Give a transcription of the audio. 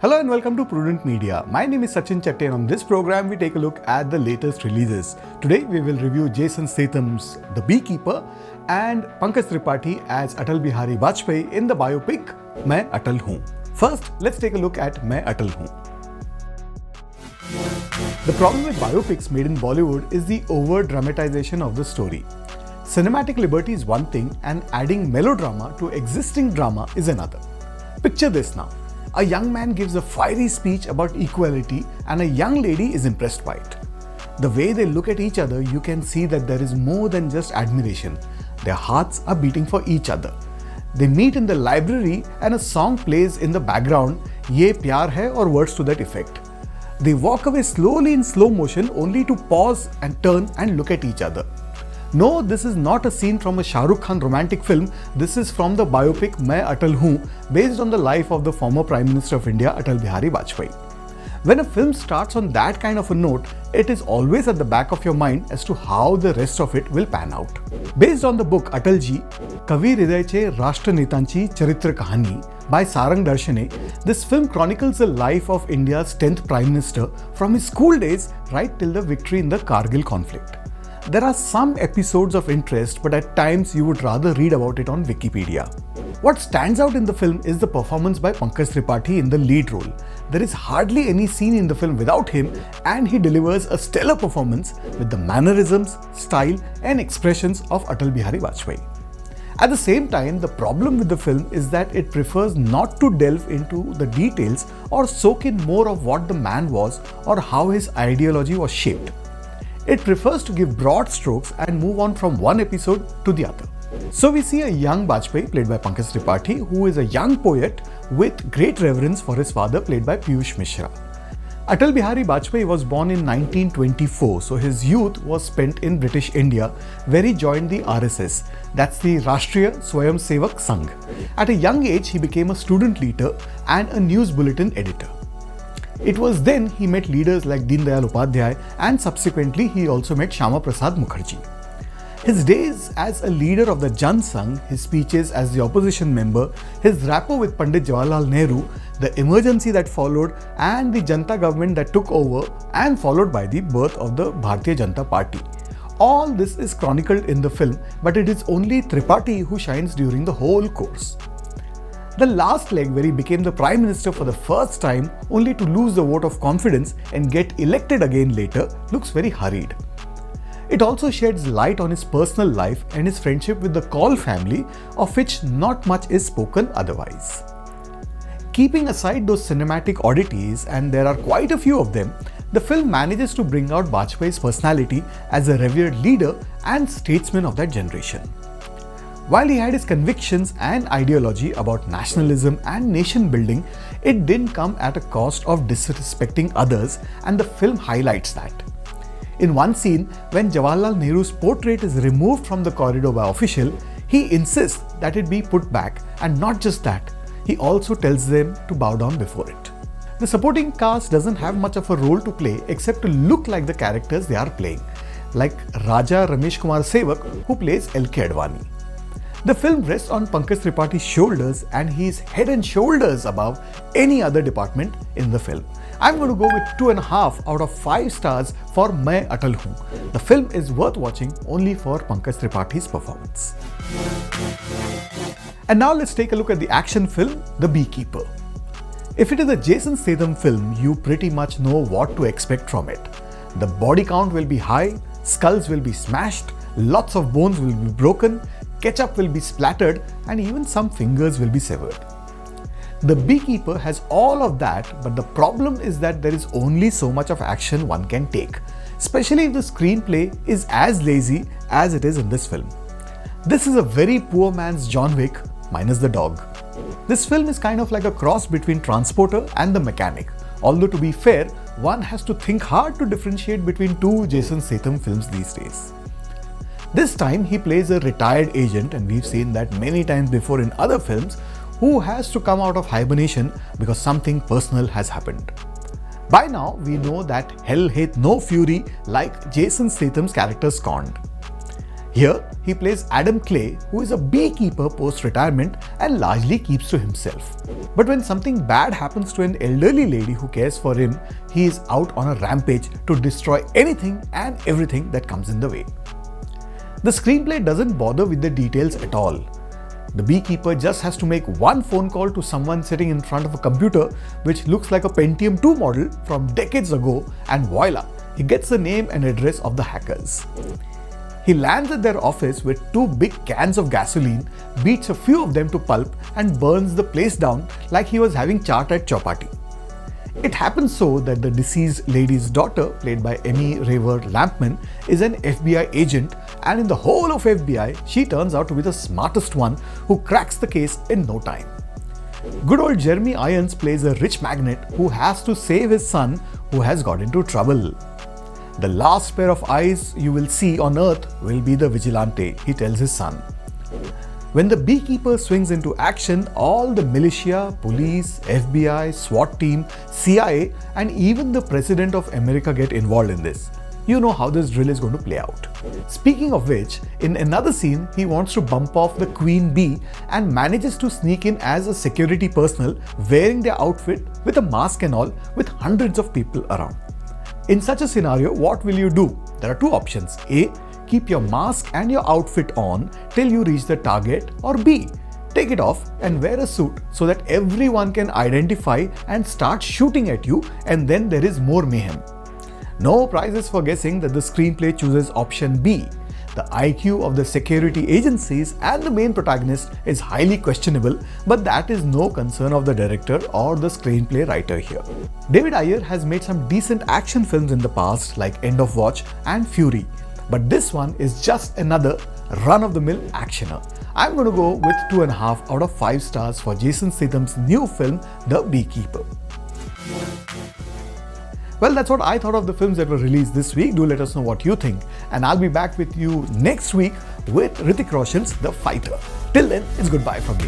Hello and welcome to Prudent Media. My name is SachinChatte and on this program we take a look at the latest releases. Today we will review Jason Statham's The Beekeeper and Pankaj Tripathi as Atal Bihari Vajpayee in the biopic Main Atal Hoon. First, let's take a look at Main Atal Hoon. The problem with biopics made in Bollywood is the over-dramatization of the story. Cinematic liberty is one thing and adding melodrama to existing drama is another. Picture this now. A young man gives a fiery speech about equality and a young lady is impressed by it. The way they look at each other, you can see that there is more than just admiration. Their hearts are beating for each other. They meet in the library and a song plays in the background, Ye Pyar Hai, or words to that effect. They walk away slowly in slow motion only to pause and turn and look at each other. No, this is not a scene from a Shah Rukh Khan romantic film. This is from the biopic Main Atal Hoon, based on the life of the former Prime Minister of India, Atal Bihari Vajpayee. When a film starts on that kind of a note, it is always at the back of your mind as to how the rest of it will pan out. Based on the book Atalji, Kavi Hridayche Rashtra Netanchi Charitra Kahani by Sarang Darshane, this film chronicles the life of India's 10th Prime Minister from his school days right till the victory in the Kargil conflict. There are some episodes of interest, but at times you would rather read about it on Wikipedia. What stands out in the film is the performance by Pankaj Tripathi in the lead role. There is hardly any scene in the film without him, and he delivers a stellar performance with the mannerisms, style and expressions of Atal Bihari Vajpayee. At the same time, the problem with the film is that it prefers not to delve into the details or soak in more of what the man was or how his ideology was shaped. It prefers to give broad strokes and move on from one episode to the other. So we see a young Vajpayee played by Pankaj Tripathi, who is a young poet with great reverence for his father played by Piyush Mishra. Atal Bihari Vajpayee was born in 1924, so his youth was spent in British India, where he joined the RSS, that's the Rashtriya Swayam Sevak Sangh. At a young age, he became a student leader and a news bulletin editor. It was then he met leaders like Deen Dayal Upadhyay, and subsequently he also met Shyama Prasad Mukherjee. His days as a leader of the Jan Sangh, his speeches as the opposition member, his rapport with Pandit Jawaharlal Nehru, the emergency that followed and the Janta government that took over and followed by the birth of the Bharatiya Janata Party. All this is chronicled in the film, but it is only Tripathi who shines during the whole course. The last leg, where he became the Prime Minister for the first time only to lose the vote of confidence and get elected again later, looks very hurried. It also sheds light on his personal life and his friendship with the Kaul family, of which not much is spoken otherwise. Keeping aside those cinematic oddities, and there are quite a few of them, the film manages to bring out Vajpayee's personality as a revered leader and statesman of that generation. While he had his convictions and ideology about nationalism and nation building, it didn't come at a cost of disrespecting others, and the film highlights that. In one scene, when Jawaharlal Nehru's portrait is removed from the corridor by official, he insists that it be put back, and not just that, he also tells them to bow down before it. The supporting cast doesn't have much of a role to play except to look like the characters they are playing, like Raja Ramesh Kumar Sevak, who plays L.K. Advani. The film rests on Pankaj Tripathi's shoulders and he is head and shoulders above any other department in the film. I'm going to go with 2.5 out of 5 stars for Main Atal Hoon. The film is worth watching only for Pankaj Tripathi's performance. And now let's take a look at the action film, The Beekeeper. If it is a Jason Statham film, you pretty much know what to expect from it. The body count will be high, skulls will be smashed, lots of bones will be broken, ketchup will be splattered, and even some fingers will be severed. The Beekeeper has all of that, but the problem is that there is only so much of action one can take, especially if the screenplay is as lazy as it is in this film. This is a very poor man's John Wick, minus the dog. This film is kind of like a cross between Transporter and The Mechanic, although to be fair, one has to think hard to differentiate between two Jason Statham films these days. This time he plays a retired agent, and we've seen that many times before in other films, who has to come out of hibernation because something personal has happened. By now we know that hell hath no fury like Jason Statham's character scorned. Here, he plays Adam Clay, who is a beekeeper post-retirement and largely keeps to himself. But when something bad happens to an elderly lady who cares for him, he is out on a rampage to destroy anything and everything that comes in the way. The screenplay doesn't bother with the details at all. The beekeeper just has to make one phone call to someone sitting in front of a computer which looks like a Pentium 2 model from decades ago, and voila, he gets the name and address of the hackers. He lands at their office with 2 big cans of gasoline, beats a few of them to pulp and burns the place down like he was having chaat at Chowpatty. It happens so that the deceased lady's daughter, played by Emmy Raver Lampman, is an FBI agent, and in the whole of FBI, she turns out to be the smartest one who cracks the case in no time. Good old Jeremy Irons plays a rich magnate who has to save his son who has got into trouble. The last pair of eyes you will see on Earth will be the vigilante, he tells his son. When the beekeeper swings into action, all the militia, police, FBI, SWAT team, CIA, and even the President of America get involved in this. You know how this drill is going to play out. Speaking of which, in another scene, he wants to bump off the queen bee and manages to sneak in as a security personnel wearing their outfit with a mask and all, with hundreds of people around. In such a scenario, what will you do? There are 2 options. A. Keep your mask and your outfit on till you reach the target, or B. Take it off and wear a suit so that everyone can identify and start shooting at you, and then there is more mayhem. No prizes for guessing that the screenplay chooses option B. The IQ of the security agencies and the main protagonist is highly questionable, but that is no concern of the director or the screenplay writer here. David Ayer has made some decent action films in the past like End of Watch and Fury, but this one is just another run-of-the-mill actioner. I'm going to go with 2.5 out of 5 stars for Jason Statham's new film, The Beekeeper. Well, that's what I thought of the films that were released this week. Do let us know what you think. And I'll be back with you next week with Hrithik Roshan's The Fighter. Till then, it's goodbye from me.